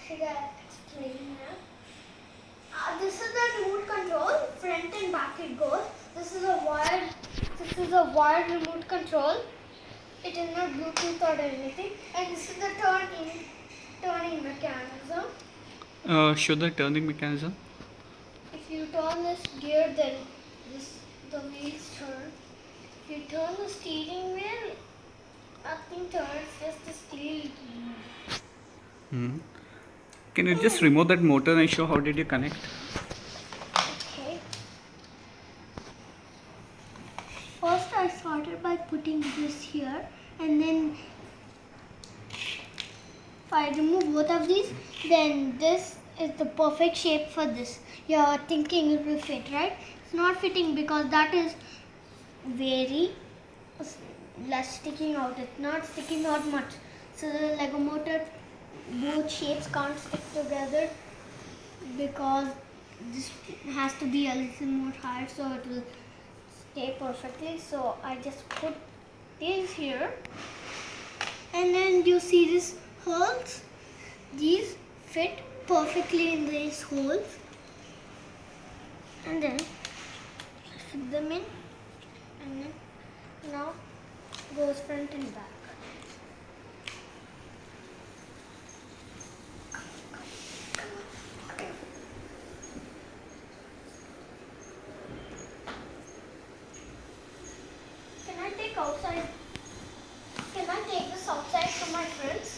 Should I explain now? This is the remote control. Front and back it goes. This is a wired. This is a wired remote control. It is not Bluetooth or anything. And this is the turning mechanism. Show the turning mechanism. If you turn this gear, then the wheels turn. If you turn the steering wheel, nothing turns. Just the steering wheel. Can you just remove that motor and show how did you connect? Okay. First I started by putting this here, and then if I remove both of these, then this is the perfect shape for this. You're thinking it will fit, right? It's not fitting because that is very less sticking out. It's not sticking out much. So the Lego motor, both shapes can't stick together because this has to be a little more higher so it will stay perfectly. So I just put these here, and then you see these holes. These fit perfectly in these holes, and then fit them in, and then now goes front and back. Can I take this outside for my friends?